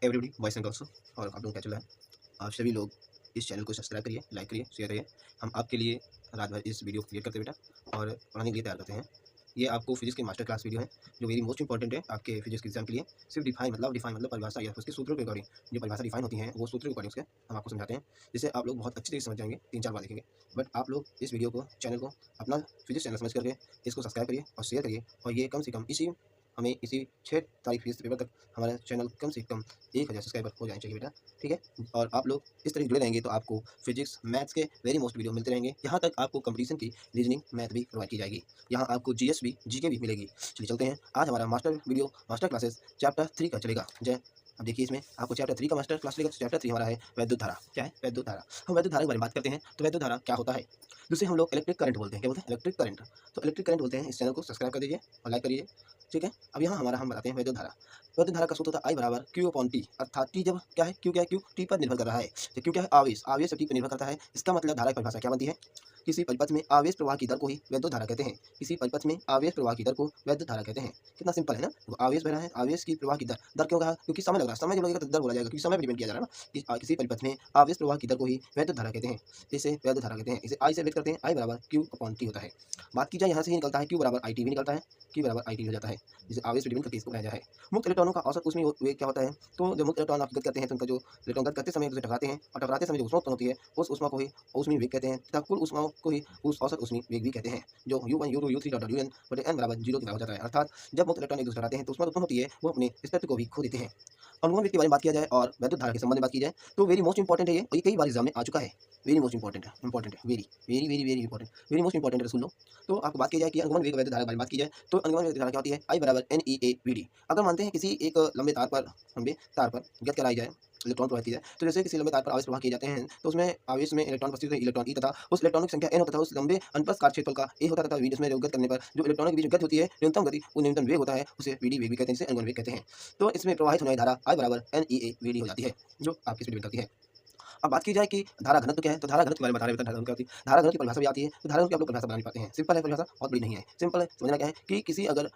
Everybody boys and girls और आप लोग क्या चल रहा है। आप सभी लोग इस चैनल को सब्सक्राइब करिए, लाइक करिए, शेयर करिए। हम आपके लिए रात भर इस वीडियो को क्रिएट करते हैं बेटा और पढ़ाने के लिए तैयार करते हैं। ये आपको फिजिक्स की मास्टर क्लास वीडियो है जो वेरी मोस्ट इंपॉर्टेंट है आपके फिजिक्स के एग्जाम के लिए। सिर्फ डिफाइन मतलब परिभाषा या उसके सूत्रों के अकॉर्डिंग जो परिभाषा डिफाइन होती है वो सूत्रों के अकॉर्डिंग उसके हम आपको समझाते हैं, जिससे आप लोग बहुत अच्छी तरीके से समझ जाएंगे, 3-4 बार देखेंगे। बट आप लोग इस वीडियो को चैनल को अपना फिजिक्स चैनल समझ करके इसको सब्सक्राइब करिए और शेयर करिए। और ये कम से कम इसी 6 तारीख फिजिक्स पेपर तक हमारा चैनल कम से कम 1000 सब्सक्राइबर हो जाने चाहिए बेटा, ठीक है। और आप लोग इस तरह जुड़े रहेंगे तो आपको फिजिक्स मैथ्स के वेरी मोस्ट वीडियो मिलते रहेंगे। यहाँ तक आपको कंपटीशन की रीजनिंग मैथ भी प्रोवाइड की जाएगी। यहाँ आपको जीएस भी जीके भी मिलेगी। चलिए चलते हैं, आज हमारा मास्टर क्लासेस चैप्टर 3 का चलेगा। अब देखिए, इसमें आपको चैप्टर 3 का मास्टर क्लास चलेगा। तो चैप्टर 3 हमारा है वैद्युत धारा। क्या है? वैद्युत धारा। हम वैद्युत धारा के बारे में बात करते हैं। तो वैद्युत धारा क्या होता है, जिसे हम लोग इलेक्ट्रिक करंट बोलते हैं। क्या बोलते हैं? Electric current. तो इलेक्ट्रिक करंट बोलते हैं। इस चैनल को सब्सक्राइब कर दीजिए और लाइक करिए, ठीक है। अब यहाँ हम बताते हैं वैद्युत धारा। वैद्युत धारा का सूत्र होता है I बराबर Q अपॉन T, अर्थात T जब क्या है, Q क्या है, Q T पर निर्भर कर रहा है। तो Q क्या है? आवेश। आवेश T पर निर्भर करता है। इसका मतलब धारा की परिभाषा क्या बनती है? किसी परिपथ में आवेश प्रवाह की दर को ही वैद्युत धारा कहते हैं। किसी परिपथ में आवेश प्रवाह की दर को वैद्युत धारा कहते हैं। कितना सिंपल है ना। तो आवेश बह रहा है, आवेश की प्रवाह की दर। दर क्यों कहा? क्योंकि समय लग रहा है। समय जब लगेगा तो दर बोला जाएगा, क्योंकि समय पर डिपेंड किया जा रहा है ना। किसी परिपथ में आवेश प्रवाह की दर को ही वैद्युत धारा कहते हैं। इसे वैद्युत धारा कहते हैं। इसे I से व्यक्त करते हैं। I बराबर Q अपॉन T होता है। बात की जाए, यहाँ से ही निकलता है Q बराबर IT भी निकलता है। Q बराबर IT हो जाता है, जिसे आवेश पर डिपेंड करके इसको बनाया है। मुक्त इलेक्ट्रॉनों का औसत ऊष्मीय वेग क्या होता है? तो जब मुक्त इलेक्ट्रॉन आप गत करते हैं तो उनका जो इलेक्ट्रॉन गत करते समय एक दूसरे टकराते हैं और टकराते समय जो ऊष्मा उत्पन्न होती है उस ऊष्मा को ही ऊष्मीय वेग कहते हैं, तथा कुल ऊष्माओं को ही उस औसत ऊष्मीय वेग भी कहते हैं, जो U1 U2 U3 dot UN बटे n बराबर 0 के बराबर हो जाता है। अर्थात जब मुक्त इलेक्ट्रॉन एक दूसरे टकराते हैं तो ऊष्मा उत्पन्न होती है, वो अपने स्पेक्ट्रम को भी खो देते हैं। अनुगमन वेग के बारे में बात किया जाए और वैद्युत धारा के संबंध में बात की जाए तो वेरी मोस्ट इंपॉर्टेंट है ये, और ये कई बार एग्जाम में आ चुका है। वेरी मोस्ट इंपॉर्टेंट है, very very very very important, very most important है, सुन लो। तो आपको बात की जाए कि अनुगमन वेग वैद्युत धारा के बारे में बात की जाए तो अनुगमन वेग धारा क्या होती है? I बराबर NEAVD। अगर मानते हैं किसी एक लंबे तार पर गति कराई जाए, इलेक्ट्रॉन प्रवाहित किया जाए, तो जैसे किसी लंबे तार पर आवेश प्रवाह किए जाते हैं तो उसमें आवेश में इलेक्ट्रॉन उपस्थित है, इलेक्ट्रॉन ई, तथा उस इलेक्ट्रॉनों की संख्या n होता है। उस लंबे अनप्रस्थ क्षेत्रफल का a होता है तथा v, जिसमें गत करने पर जो इलेक्ट्रॉनों के बीच गति होती है, न्यूनतम गति, वो न्यूनतम वेग होता है, उसे vd वेग भी कहते हैं, जिसे अनुगमन वेग कहते हैं। तो इसमें प्रवाहित होने वाली धारा I बराबर NEAVD हो जाती है, जो आपकी स्पीड करती है। अब बात की जाए कि धारा घनत्व क्या है, तो धारा घनत्व के बारे में बता रहे हैं। धारा घनत्व क्या होती है? धारा घनत्व की परिभाषा भी आती है। तो धारा घनत्व की आप लोग परिभाषा बना नहीं पाते हैं। सिंपल है परिभाषा, बहुत बड़ी नहीं है, सिंपल है। समझना क्या है कि किसी अगर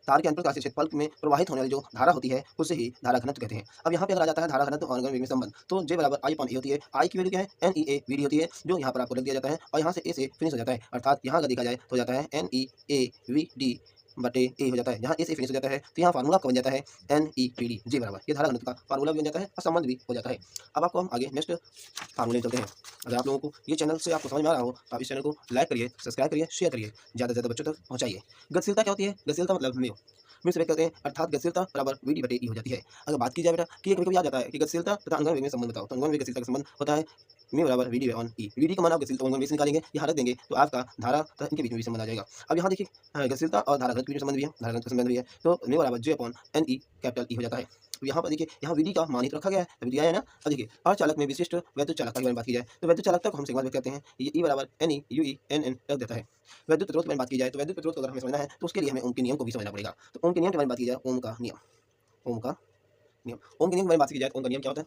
तार के अंतर्काशीय क्षेत्रफल में प्रवाहित होने वाली जो धारा होती है उसे ही धारा घनत्व कहते हैं। अब यहाँ पे अगर आ जाता है धारा घनत्व और अनुगमन वेग में संबंध, तो J बराबर I अपॉन A होती है। I की वैल्यू क्या है? NEAVD होती है, जो यहाँ पर आपको रख दिया जाता है और यहाँ से A से फिनिश हो जाता है। अर्थात यहाँ अगर देखा जाए तो हो जाता है NEAVD बटे A हो जाता है। यहाँ A से फिनिश हो जाता है तो यहाँ फार्मूला आपका बन जाता है NEPD। J बराबर ये धारा घनत्व का फार्मूला भी बन जाता है और संबंध भी हो जाता है। अब आपको हम आगे नेक्स्ट फार्मूले चलते हैं। अगर आप लोगों को ये चैनल से आपको समझ में आ रहा हो तो आप इस चैनल को लाइक करिए, सब्सक्राइब करिए, शेयर करिए, ज़्यादा से ज़्यादा बच्चों तक पहुँचाइए। गतिशीलता क्या होती है? गतिशीलता मतलब म्यू से व्यक्त करते हैं, अर्थात गतिशीलता बराबर VD बटे E हो जाती है। अगर बात की जाए बेटा कि कभी-कभी आ जाता है कि गतिशीलता तथा अनुगमन वेग में संबंध बताओ, तो अनुगमन वेग गतिशीलता का संबंध होता है म्यू बराबर VD ऑन E। VD का मान आप गतिशीलता अनुगमन वेग से निकालेंगे, यहाँ रख देंगे तो आपका धारा तथा इनके बीच में भी संबंध आ जाएगा। अब यहाँ देखिए गतिशीलता और धारा घनत्व के बीच में संबंध भी है, धारा घनत्व का संबंध भी है, तो म्यू बराबर J upon NE capital E हो जाता है। तो यहाँ पर देखिए, यहाँ VD का मान ही तो रखा गया है, अभी दिया है ना। अब देखिए अर्धचालक में विशिष्ट वैद्युत चालकता के बारे में बात की जाए तो वैद्युत चालकता को हम सिग्मा व्यक्त करते हैं। ये E बराबर NE UE NN रख देता है। वैद्युत प्रतिरोध के बारे में बात की जाए तो वैद्युत प्रतिरोध को अगर हमें समझना है तो उसके लिए हमें ओम के नियम को भी समझना पड़ेगा। तो ओम के नियम के बारे में बात की जाए, ओम का नियम, ओम का नियम, ओम के नियम के बारे में बात की जाए तो ओम का नियम क्या होता है?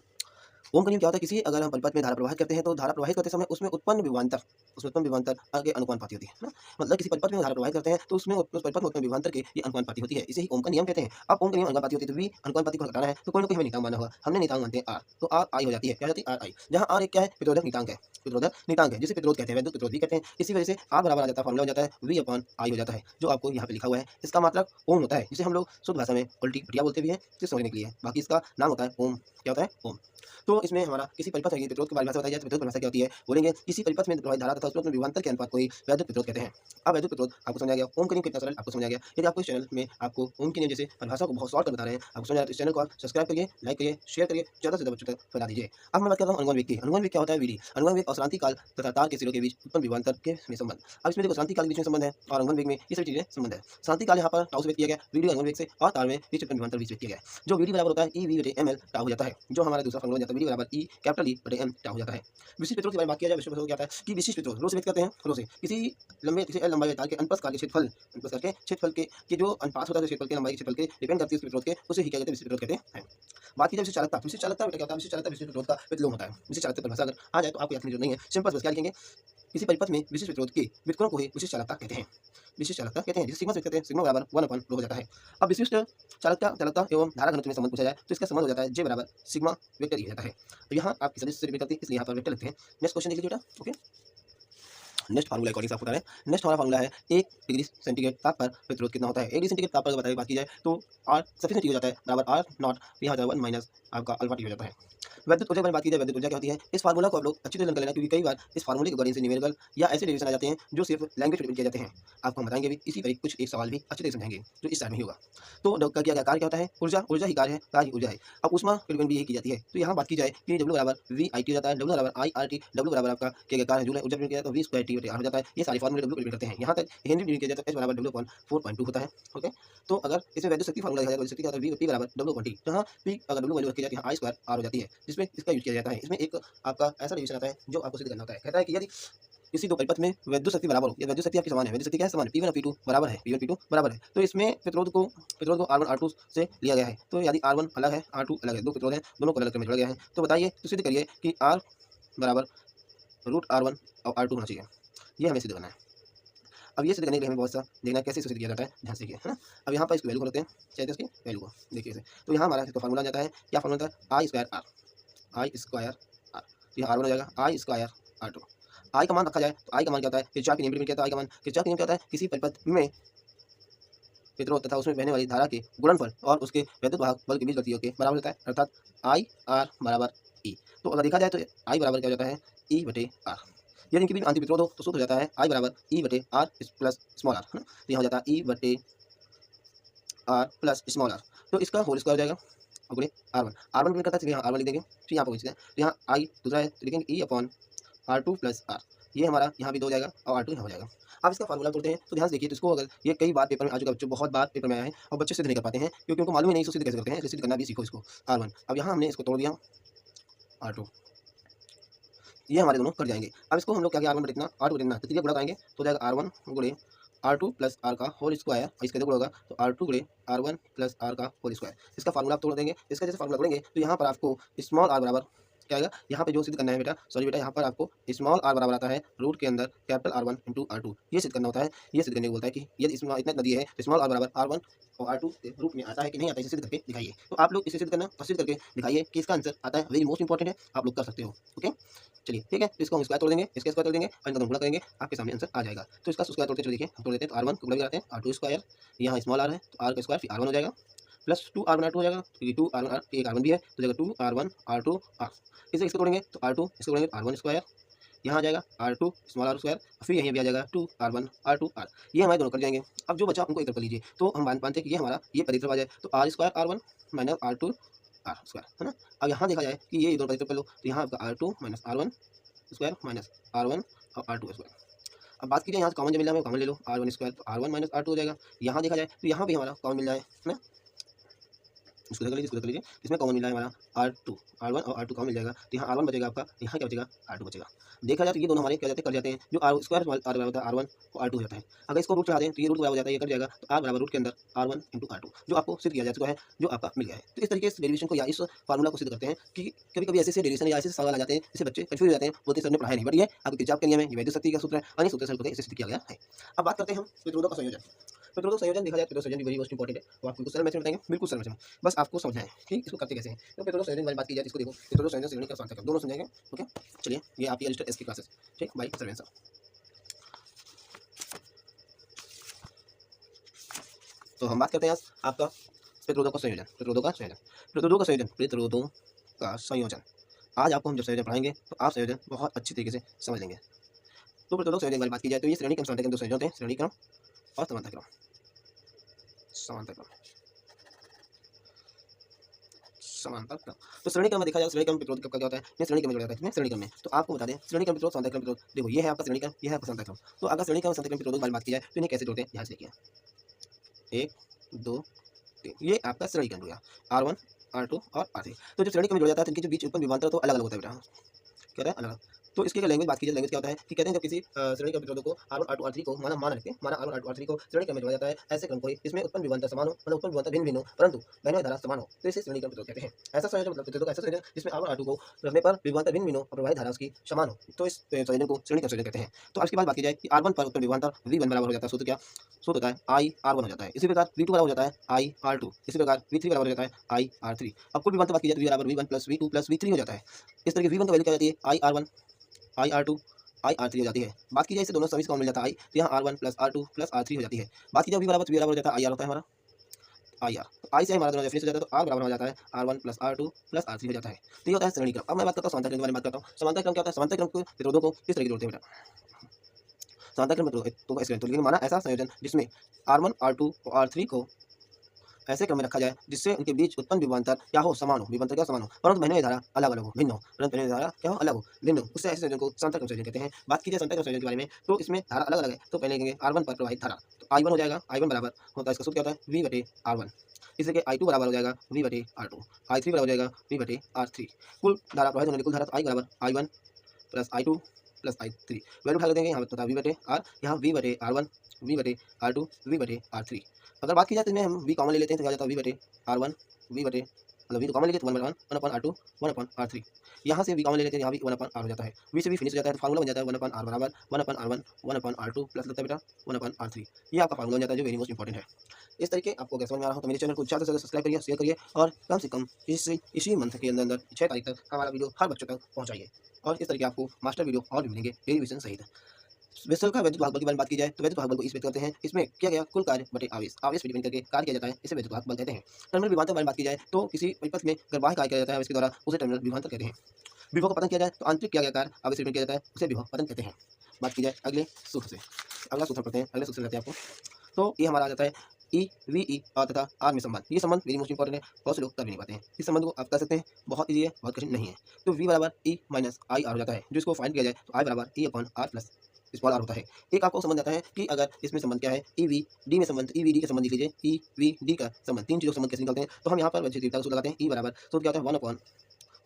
ओम का नियम क्या होता है? किसी अगर हम परिपथ में धारा प्रवाहित करते हैं तो धारा प्रवाहित करते समय उसमें उत्पन्न विभवांतर आगे अनुपाती होती है ना। मतलब किसी परिपथ में धारा प्रवाहित करते हैं तो उसमें उस परिपथ में उत्पन्न विभवांतर की ये अनुपाती होती है, इसे ही ओम का नियम कहते हैं। अब ओम का नियम अनुपाती होती है तो v अनुपाती को हटाना है तो कोई ना कोई हमें नियतांक मानना होगा। हमने नियतांक मानते हैं r, तो r i हो जाती है। क्या हो जाती है? r i, जहाँ r एक क्या है? प्रतिरोधक नियतांक है, प्रतिरोधक नियतांक है, जिसे प्रतिरोध कहते हैं, वैद्युत प्रतिरोध भी कहते हैं। इसी वजह से r बराबर आ जाता है, फार्मूला हो जाता है v अपॉन i हो जाता है, जो आपको यहाँ पे लिखा हुआ है। इसका मात्रक ओम होता है, जिसे हम लोग शुद्ध भाषा में उल्टी पटिया बोलते भी हैं, इसे समझने के लिए। बाकी इसका नाम होता है ओम। क्या होता है? ओम। तो इसमें हमारा किसी परिपथ है, प्रतिरोध के बारे में बताई जाए तो प्रतिरोध परिभाषा क्या होती है? बोलेंगे किसी परिपथ में प्रवाहित धारा तथा उसमें विभवांतर के अनुपात को ही वैद्युत प्रतिरोध कहते हैं। अब वैद्युत प्रतिरोध आपको समझ आ गया। ओम का नियम कितना सरल आपको समझ आ गया। यदि आपको इस चैनल में आपको ओम के नियम जैसे परिभाषा को बहुत शॉर्ट कर बता रहे हैं, आपको समझ आया तो इस चैनल को आप सब्सक्राइब करिए, लाइक करिए, शेयर करिए, ज़्यादा से ज़्यादा बच्चों तक फैला दीजिए। अब मैं बात करता हूँ अनुगमन वेग की। अनुगमन वेग क्या होता है? VD। अनुगमन वेग अशांति काल तथा तार के सिरों के बीच उत्पन्न विभवांतर के में संबंध। अब इसमें देखो शांति काल के बीच में संबंध है और अनुगमन वेग में ये सभी चीजें संबंध है। शांति काल यहाँ पर टाउ से व्यक्त किया गया, VD अनुगमन वेग से, और तार में बीच उत्पन्न विभवांतर बीच व्यक्त किया गया, जो VD बराबर होता है EV बटे ML टाउ हो जाता है, जो हमारा दूसरा फॉर्मूला हो जाता है VD बराबर E कैपिटल E बटे M टाउ हो जाता है। विशिष्ट प्रतिरोध के बारे में बात किया जाए, विशिष्ट प्रतिरोध क्या होता है कि विशिष्ट प्रतिरोध रो से व्यक्त करते हैं, रो से किसी किसी L लंबाई तार के अनुप्रस्थ काल के क्षेत्रफल के जो अनुपात होता है क्षेत्रफल के लंबाई के क्षेत्रफल के डिपेंड करती है उस प्रतिरोध के, उसे ही क्या कहते हैं? विशिष्ट प्रतिरोध कहते हैं। बात की जाए विशिष्ट चालकता, विशिष्ट चालकता बेटा क्या होता है? विशिष्ट चालकता विशिष्ट प्रतिरोध का प्रतिलोम होता है। विशिष्ट चालकता परिभाषा अगर आ जाए तो आपको याद करने की जरूरत नहीं है, सिंपल बस क्या लिखेंगे किसी परिपथ में विशिष्ट प्रतिरोध के व्युत्क्रम को ही विशिष्ट चालकता कहते हैं। विशिष्ट चालकता कहते हैं, जिसे सिग्मा से कहते हैं, सिग्मा बराबर 1/ρ हो जाता है। अब विशिष्ट चालकता एवं धारा घनत्व में संबंध पूछा जाए तो इसका संबंध हो जाता है J बराबर सिग्मा वेक्टर ई हो जाता है। तो यहाँ आपकी सदिश से रिलेट करती है, इसलिए यहाँ पर वेक्टर लिखते हैं। नेक्स्ट क्वेश्चन देखिए बेटा। ओके, नेक्स्ट फार्मूला अकॉर्डिंग आपको बता रहे हैं। नेक्स्ट हमारा फार्मूला है 1 डिग्री सेंटीग्रेड ताप पर प्रतिरोध कितना होता है। 1 डिग्री सेंटीग्रेड ताप पर बात की जाए तो R सफिशिएंट हो जाता है बराबर R नॉट, यहाँ होता है 1 माइनस आपका अल्फा टी हो जाता है। वैद्युत ऊर्जा की बात की जाए, वैद्युत ऊर्जा क्या होती है, इस फार्मूला को आप लोग अच्छी तरह कर लेना, क्योंकि कई बार इस फार्मूले के अकॉर्डिंग से न्यूमेरिकल या ऐसे डेरिवेशन आ जाते हैं जो सिर्फ लैंग्वेज में किए जाते हैं। आपको हम बताएंगे भी, इसी तरह कुछ एक सवाल भी अच्छी तरह समझेंगे जो इस साइड में ही होगा। तो क्या क्या कार्य क्या होता है, ऊर्जा ही कार्य है, कार्य ऊर्जा है। अब ऊष्मा परिवहन भी यही की जाती है। तो यहाँ बात की जाए कि W बराबर VIT हो जाता है, W बराबर IRT, W बराबर आपका क्या कार्य है, जूल है, ऊर्जा परिवहन किया तो V²T/R हो जाता है। ये सारे फार्मूले W परिवहन करते हैं। यहाँ तक हेनरी परिवहन किया जाता है, H बराबर W/4.2 होता है। ओके, तो अगर इसमें वैद्युत शक्ति फार्मूला देखा जाए, वैद्युत शक्ति क्या होता है, P बराबर W/T, जहाँ P अगर W वैल्यू रखी जाती है, यहाँ I² R हो जाती है, जिसमें इसका यूज किया जाता है। इसमें एक आपका ऐसा डिवीजन आता है जो आपको सिद्ध करना होता है। कहता है कि यदि किसी दो परिपथ में वैद्युत शक्ति बराबर हो या वैद्युत शक्ति आपकी समान है, वैद्युत शक्ति क्या है, समान है, P1 और P2 बराबर है, P1 P2 बराबर है, तो इसमें प्रतिरोध को R1 R2 से लिया गया है। तो यदि R1 अलग है, R2 अलग है, दो प्रतिरोध हैं, दोनों को अलग करके जोड़ा गया है, तो बताइए, तो सिद्ध करिए कि R बराबर √R1 और R2 होना चाहिए। ये हमें सिद्ध करना है। अब ये सिद्ध करने के लिए हमें बहुत सा देखना है कैसे सिद्ध किया जाता है, ध्यान से देखिए, है ना। अब यहाँ पर इसकी वैल्यू को लेते हैं, चाहे इसकी वैल्यू को देखिए इसे। तो यहाँ हमारा इसका फार्मूला जाता है, क्या फार्मूला होता है, I²R। यह R1 हो जाएगा, I² R2। I का मान रखा जाए तो I का मान क्या होता है, किरचॉफ के नियम में क्या होता है, I का मान किरचॉफ के नियम क्या होता है, किसी परिपथ में प्रतिरोध तथा उसमें बहने वाली धारा के गुणनफल और उसके वैद्युत वाहक बल के बीच गतियों के बराबर होता है, अर्थात I/R बराबर E। तो अगर देखा जाए तो I बराबर क्या हो जाता है, E/R। यदि इनके बीच आंतरिक प्रतिरोध हो तो सूत्र हो जाता है I बराबर E/R प्लस स्मॉल r, है ना। तो यहाँ हो जाता है E/R प्लस स्मॉल r, तो इसका होल स्क्वायर हो जाएगा और गुणे R1 में करता है, यहाँ R1 लिख देंगे, फिर यहाँ पर कुछ तो यहाँ I दूसरा है तो लिखेंगे E/R2 प्लस R। ये हमारा यहाँ भी 2 हो जाएगा और R2 यहाँ हो जाएगा। अब इसका फार्मूला तोड़ते हैं, तो ध्यान से देखिए, तो इसको अगर ये कई बार पेपर में आ चुका है, बच्चों बहुत बार पेपर में आया है और बच्चे सिद्ध नहीं कर पाते हैं क्योंकि उनको मालूम ही नहीं इसको सिद्ध कैसे करते हैं। इसलिए सिद्ध करना भी सीखो इसको। R1, अब यहाँ हमने इसको तोड़ दिया, R2, ये हमारे दोनों कट जाएंगे। अब इसको हम लोग क्या किया, R1 बटे इतना, R2 बटे इतना, तो गुणा कराएंगे तो हो जाएगा R1 गुणे R2 प्लस R का होल स्क्वायर, इसका गुणा होगा तो R2 गुणे R1 प्लस R का होल स्क्वायर। इसका फार्मूला आप तोड़ देंगे। इसका जैसे फार्मूला तोड़ेंगे तो यहाँ पर आपको स्मॉल r बराबर क्या आएगा, यहाँ पे जो सिद्ध करना है बेटा, यहाँ पर आपको स्मॉल r बराबर आता है रूट के अंदर कैपिटल R1 इंटू R2। ये सिद्ध करना होता है। ये सिद्ध करने को बोलता है कि यदि इसमें इतना दिया है तो स्मॉल r बराबर R1 और R2 रूट में आता है कि नहीं आता है, इसे सिद्ध करके दिखाइए। तो आप लोग इसे सिद्ध करना और सिद्ध करके दिखाइए कि इसका आंसर आता है। वेरी मोस्ट इंपॉर्टेंट है, आप लोग कर सकते हो। ओके, चलिए ठीक है। तो इसको हम स्क्वायर तोड़ देंगे, इसके स्क्वायर तोड़ देंगे और इनका गुणा करेंगे, आपके सामने आंसर आ जाएगा। तो इसका स्क्वायर तोड़ते चलिए देखिए, हम तोड़ देते हैं तो R1 को गुणा कराते हैं, R2 स्क्वायर, यहाँ स्मॉल r है तो R का स्क्वायर फिर R1 हो जाएगा प्लस 2R1 R2 हो जाएगा, क्योंकि 2R1 एक R1 भी है तो जाएगा 2R1 R2 R। इसे इसको तोड़ेंगे तो R2, इसको तोड़ेंगे R1 स्क्वायर, यहाँ आ जाएगा R2 स्मॉल r स्क्वायर, फिर यहीं भी आ जाएगा 2R1 R2 R। ये हमारे दोनों कट जाएंगे। अब जो बचा उनको एक तरफ कर लीजिए, तो हम मानते हैं कि ये हमारा ये पहली तरफ आ जाए तो R² R1 minus R2 R square, है ना। अब यहाँ देखा जाए कि ये दोनों पहली तरफ कर लो तो यहाँ आपका R2 minus R1 square minus R1 और R2 स्क्वायर। अब बात कीजिए यहाँ से कॉमन जो मिल रहा है कॉमन ले लो, R1 स्क्वायर तो R1 माइनस R2 हो जाएगा। यहाँ देखा जाए तो यहाँ भी हमारा कॉमन मिल जाए, है ना। इसको देख लीजिए, इसमें कॉमन मिला है हमारा R1 और R2 कॉमन मिल जाएगा तो यहाँ R1 बचेगा आपका, यहाँ क्या बचेगा, R2 बचेगा। देखा जाए तो ये दोनों हमारे क्या जाते हैं, कट जाते हैं। जो R स्क्वायर R बराबर होता है R1 और R2 हो जाता है। अगर इसको रूट चढ़ा दें तो ये रूट बराबर हो जाता है, ये कट जाएगा तो R बराबर रूट के अंदर R1 इंटू R2, जो आपको सिद्ध किया जा चुका है, जो आपका मिल गया है। तो इस तरीके से डेरिवेशन को या इस फार्मूला को सिद्ध करते हैं कि कभी कभी ऐसे डेरिवेशन या ऐसे सवाल आ जाते हैं जिससे बच्चे कंफ्यूज हो जाते हैं, बोलते सर ने पढ़ाया नहीं, बट ये आपके किरचॉफ के नियम है, ये वैद्युत शक्ति का सूत्र है, अन्य सूत्र से इसे सिद्ध किया गया है। अब बात करते हैं हम प्रतिरोधों का संयोजन। प्रतिरोधक संयोजन देखा जाए, प्रतिरोधक संयोजन भी वेरी मोस्ट इंपॉर्टेंट है। वो आपको सरल मैथ में बताएंगे, बिल्कुल सरल मैथ में, बस आपको समझना है कि इसको करते कैसे हैं। तो प्रतिरोधक संयोजन वाली बात की जाए, इसको देखो, प्रतिरोधक संयोजन श्रेणी का सार्थक दोनों समझेंगे। ओके, चलिए ये आपकी रजिस्टर एस की क्लासेस, ठीक, बाय सर्वेंट सर। तो हम बात करते हैं आपका प्रतिरोधों का संयोजन, प्रतिरोधों का संयोजन, प्रतिरोधों का संयोजन, प्रतिरोधों का संयोजन। आज आपको हम जब संयोजन पढ़ाएंगे तो आप संयोजन बहुत अच्छी तरीके से समझ लेंगे। तो प्रतिरोधक संयोजन वाली बात की जाए तो ये श्रेणी क्रम समांतर क्रम दो संयोजन होते हैं, श्रेणी क्रम और समांतर क्रम, समांतर क्रम, समांतर क्रम। तो श्रेणी क्रम में देखा जाए, श्रेणी क्रम प्रतिरोध का क्या होता है, ये श्रेणी क्रम में जुड़ जाता है, श्रेणी क्रम में। तो आपको बता दें श्रेणी क्रम प्रतिरोध, समांतर क्रम प्रतिरोध, देखो ये है आपका श्रेणी क्रम, ये है आपका समांतर क्रम। तो अगर श्रेणी क्रम समांतर क्रम प्रतिरोध वाली बात की जाए तो इन्हें कैसे जोड़ते हैं, ध्यान से देखिए, 1 2 3, ये आपका श्रेणी क्रम हो गया, R1 R2 और R3। तो जब श्रेणी क्रम में जुड़ जाता है तो इनके जो बीच उत्पन्न विभवांतर तो अलग अलग होता है बेटा, क्या होता है, अलग अलग। तो इसकी अगर लैंग्वेज बात की जाए, लैंग्वेज क्या होता है कि कहते हैं जब किसी श्रेणी क्रम प्रतिरोधक को R1 R2 R3 को माना रखते हैं, माना R1 R2 R3 को श्रेणी क्रम में जोड़ा जाता है, ऐसे क्रम कोई इसमें उत्पन्न विभवांतर समान हो, मतलब उत्पन्न विभवांतर भिन्न भिन्न हो, परंतु बहने धारा समान हो, तो इसे श्रेणी क्रम प्रतिरोध कहते हैं। ऐसा संयोजन मतलब प्रतिरोधक ऐसा संयोजन जिसमें R1 R2 को रखने पर विभवांतर भिन्न भिन्न हो और प्रवाहित धारा उसकी समान हो, तो इस संयोजन को श्रेणी क्रम संयोजन कहते हैं। तो अब इसके बाद बात की जाए कि R1 पर उत्पन्न विभवांतर V1 बराबर हो जाता है, सूत्र क्या सूत्र होता है I R1 हो जाता है। इसी प्रकार V2 बराबर हो जाता है I R2, इसी प्रकार V3 बराबर हो जाता है I R3। अब कुल विभवांतर बात की जाए तो V बराबर V1 plus V2 plus V3 हो जाता है। इस तरह की V1 की वैल्यू क्या जाती है I R1 I R2 I R3 हो जाती है। बात की जाए इससे दोनों सभी से कॉमन मिल जाता है I, तो यहाँ R1 plus R2 plus R3 हो जाती है। बात की जाए V बराबर हो जाता है IR होता है हमारा IR, तो I से हमारा दोनों फिनिश हो जाता है, तो R बराबर हो जाता है R1 plus R2 plus R3 हो जाता है। तो ये होता है श्रेणी क्रम। अब मैं बात करता हूँ समांतर क्रम के बारे में बात करता हूँ। समांतर क्रम क्या होता है? समांतर क्रम को प्रतिरोधों को किस तरह की जोड़ते हैं बेटा? समांतर क्रम तो ऐसे तो लेकिन माना ऐसा संयोजन जिसमें R1 R2 और R3 को ऐसे क्रम में रखा जाए जिससे उनके बीच उत्पन्न विभवांतर क्या हो, समान हो, विभवांतर क्या समान हो, परंतु बहने धारा अलग अलग हो, भिन्न हो, परंतु बहने धारा क्या हो, अलग हो, भिन्न हो, उससे ऐसे संयोजन को समांतर क्रम संयोजन कहते हैं। बात की जाए समांतर क्रम संयोजन के बारे में, तो इसमें धारा अलग अलग है, तो पहले लेंगे R1 पर प्रवाहित धारा, तो I1 हो जाएगा, I1 बराबर होता है, इसका सूत्र क्या होता है V/R1। इसी के I2 बराबर हो जाएगा V/R2, I3 बराबर हो जाएगा V/R3। कुल धारा प्रवाहित होने वाली कुल धारा I बराबर I1 plus I2 plus I3। Value उठा देंगे, यहाँ पर होता है V/R, यहाँ V/R1 V/R2 V/R3। अगर बात की जाए तो इसमें हम V कॉमन ले लेते हैं, तो क्या जाता है V/R1 मतलब V तो कॉमन ले लेते हैं, 1/1 1/R2 1/R3। यहाँ से V कॉमन ले लेते हैं, यहाँ भी 1/R हो जाता है। V से भी फिनिश हो जाता है, तो फार्मूला बन जाता है 1/R बराबर 1/R1 1/R2 प्लस लगता है बेटा 1/R3। ये आपका फार्मूला बन जाता है, जो वेरी मोस्ट इंपॉर्टेंट है। इस तरीके आपको अगर समझ में आ रहा हो तो मेरे चैनल को ज़्यादा से ज़्यादा सब्सक्राइब करिए, शेयर करिए और कम से कम इसी मंथ के अंदर 6 तारीख तक हमारा वीडियो हर बच्चों तक पहुँचाइए। और इस तरीके आपको मास्टर वीडियो और भी मिलेंगे डेरिवेशन सहित। वेसल का वैद्युत भागबल के बारे में बात की जाए तो वैद्युत भागबल को इस व्यक्त करते हैं, इसमें किया गया कुल कार्य बटे आवेश, आवेश पे डिपेंड करके कार्य किया जाता है, इसे वैद्युत भागबल कहते हैं। टर्मिनल विभवांतर के बारे में बात की जाए तो किसी परिपथ में अगर बाह्य कार्य किया जाता है इसके द्वारा, उसे टर्मिनल विभवांतर कहते हैं। विभव का पतन किया जाए तो आंतरिक किया गया कार्य आवेश पे डिपेंड किया जाता है, उसे विभव पतन कहते हैं। बात की जाए अगले सूत्र से, अगला सूत्र पढ़ते हैं, अगले सूत्र लेते हैं आपको। तो ये हमारा आ जाता है E और तथा R में संबंध। ये संबंध वेरी मोस्ट इंपॉर्टेंट है, बहुत से लोग कर भी नहीं पाते हैं। इस संबंध को आप कर सकते हैं, बहुत ईजी है, बहुत कठिन नहीं है। तो V बराबर E माइनस आई आर हो जाता है, जो इसको फाइंड किया जाए तो I बराबर E upon R plus small r होता है। एक आपको संबंध आता है कि अगर इसमें संबंध क्या है, EVD में संबंध, EVD का संबंध लिख लीजिए, EVD का संबंध, तीन चीजों का संबंध कैसे निकलते हैं, तो हम यहाँ पर वैद्युतीयता का सूत्र लगाते हैं। E बराबर सूत्र क्या होता है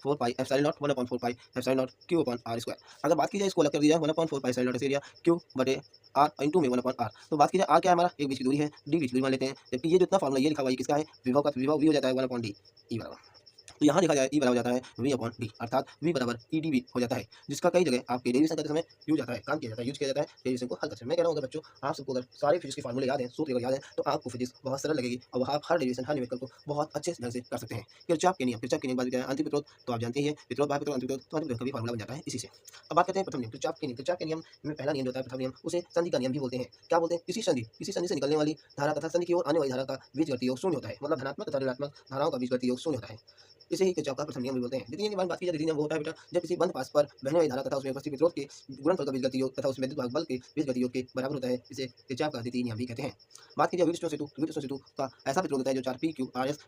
1/4 pi epsilon not 1/4 pi epsilon not Q upon R square. अगर बात की जाए इसको अलग कर दिया जाए 1/4 pi epsilon not area Q बटे R इंटू में 1/R। तो बात की जाए R क्या है हमारा, एक बीच की दूरी है, D बीच की दूरी मान लेते हैं, जबकि ये जो इतना फॉर्मूला ये लिखा हुआ है किसका है, विभव का, विभव V हो जाता है 1/D E बराबर। तो यहाँ देखा जाए E बराबर जाता है V/D, अर्थात V बराबर EDV हो जाता है, जिसका कई जगह आपके डेरिवेशन करते समय यूज आता है, काम किया जाता है, यूज किया जाता है डेरिवेशन को हल करते समय। मैं कह रहा हूँ अगर बच्चों आप सबको अगर सारे फिजिक्स के फार्मूले याद हैं, सूत्र अगर याद हैं, तो आपको फिजिक्स बहुत सरल लगेगी और आप हर डेरिवेशन, हर न्यूमेरिकल को बहुत अच्छे ढंग से कर सकते हैं। किरचॉफ के नियम बात क्या है, अंतिम प्रतिरोध तो आप जानते ही हैं, प्रतिरोध बाह्य प्रतिरोध, अंतिम प्रतिरोध, तो अंतिम प्रतिरोध का भी फार्मूला बन जाता है इसी से। अब बात करते हैं प्रथम नियम, किरचॉफ के नियम में पहला नियम जो होता है, प्रथम नियम, उसे संधि का नियम भी बोलते हैं। क्या बोलते हैं, किसी संधि से निकलने वाली धारा तथा संधि की ओर आने वाली धारा का बीजगणितीय योग शून्य होता है, मतलब धनात्मक तथा ऋणात्मक धाराओं का बीजगणितीय योग शून्य होता है। इसे ही किरचॉफ का प्रथम नियम भी बोलते हैं। द्वितीय नियम की बात की जाए, द्वितीय नियम वो होता है बेटा जब किसी बंद पास पर बहने वाली धारा तथा उसमें उपस्थित प्रतिरोध के गुणनफल का बीजगणितीय योग तथा उसमें विद्युत भागबल के बीजगणितीय योग के बराबर होता है, इसे किरचॉफ का द्वितीय नियम भी कहते हैं। बात की जाए विद्युत सेतु का ऐसा प्रतिरोध होता है जो 4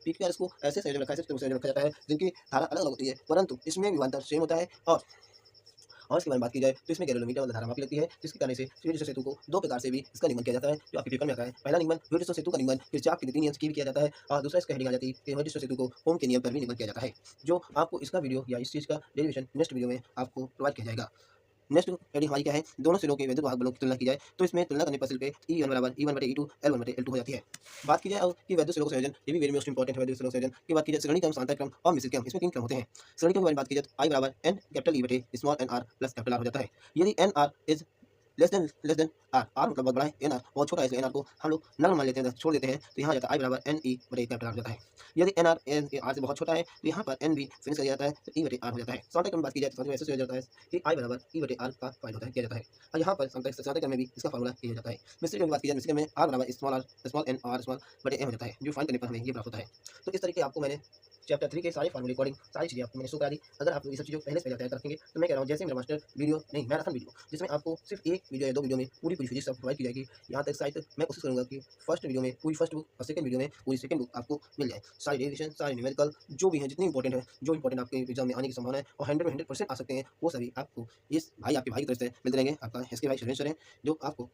PQRS को ऐसे संयोजन रखा जाता है जिनकी धारा अलग अलग होती है, परंतु इसमें विभवांतर सेम होता है। और इसके बारे में बात की जाए तो इसमें गैलोमीटर मतलब धारा मापी लगती है, जिसके कारण से विद्युत सेतु को दो प्रकार से भी इसका निगमन किया जाता है, जो आपके पेपर में आता है। पहला निगमन विद्युत सेतु का निगमन किरचॉफ के द्वितीय नियम से भी किया जाता है, और दूसरा इसका हेडिंग आ जाती है कि विद्युत सेतु को ओम के नियम पर भी निगमन किया जाता है, जो आपको इसका वीडियो या इस चीज़ का डेरिवेशन नेक्स्ट वीडियो में आपको प्रोवाइड किया जाएगा। नेक्स्ट हेडिंग हमारी क्या है, दोनों सिरों के वैद्युत भागबलों की तुलना की जाए तो इसमें तुलना करने पर सिर पे E1 बराबर E1/E2 L1/L2 हो जाती है। बात की जाए अब कि वैद्युत सिरों का संयोजन, ये भी वेरी मोस्ट इंपॉर्टेंट है। वैद्युत सिरों का संयोजन की बात की जाए, श्रेणी क्रम, समांतर क्रम और मिश्रित क्रम, इसमें 3 क्रम होते हैं। श्रेणी क्रम की बात की जाए तो I बराबर N कैपिटल E बटे small nr plus capital R हो जाता है। यदि nr is less than R मतलब बहुत बड़ा है, nr बहुत छोटा है, इसलिए nr को हम लोग नगण्य मान लेते हैं, छोड़ देते हैं, तो यहाँ जाता है I बराबर NE बटे कैपिटल R हो जाता है। यदि nr R से बहुत छोटा है तो यहाँ पर n भी फिनिश कर दिया जाता है, तो E बटे R हो जाता है। समांतर क्रम की बात की जाए तो ऐसे हो जाता है कि I बराबर E बटे R का फाइंड होता है, किया जाता है, और यहाँ पर समांतर क्रम में भी इसका फार्मूला किया जाता है। मिश्रित क्रम की बात की जाए, मिश्रित क्रम में R बराबर स्मॉल n R स्मॉल बटे m हो जाता है, जो फाइंड करने पर हमें ये प्राप्त होता है। तो इस तरीके आपको मैंने चैप्टर 3 के सारे फार्मूले रिकॉर्डिंग सारी चीज़ें आपको मैंने शो करा दी। अगर आप ये सब चीज़ों को पहले से तैयार रखेंगे तो मैं कह रहा हूँ जैसे मेरा मास्टर वीडियो नहीं, मैराथन वीडियो, जिसमें आपको सिर्फ एक वीडियो या 2 वीडियो में पूरी फिजिक्स आपको प्रोवाइड की जाएगी। यहाँ तक शायद मैं कोशिश करूँगा कि फर्स्ट वीडियो में पूरी फर्स्ट बुक और सेकंड वीडियो में पूरी सेकंड बुक आपको मिल जाए। सारी डेरिवेशन, सारे न्यूमेरिकल जो भी हैं, जितनी इंपॉर्टेंट है, जो इंपॉर्टेंट आपके एग्जाम में आने की संभावना है और 100 में 100% आ सकते हैं, वो सभी आपको इस भाई, आपके भाई की तरफ से मिलते रहेंगे। आपका एसके भाई सुरेंद्र सर हैं, जो आपको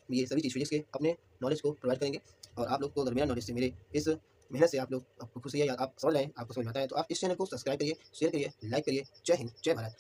ये सभी चीज़ फिजिक्स के अपने नॉलेज को प्रोवाइड करेंगे। और आप लोग को अगर मेरा नॉलेज से, मेरे इस मेहनत से आपको खुशी है या आप समझ रहे हैं, आपको समझ में आता है, तो आप इस चैनल को सब्सक्राइब करिए, शेयर करिए, लाइक करिए। जय हिंद, जय भारत।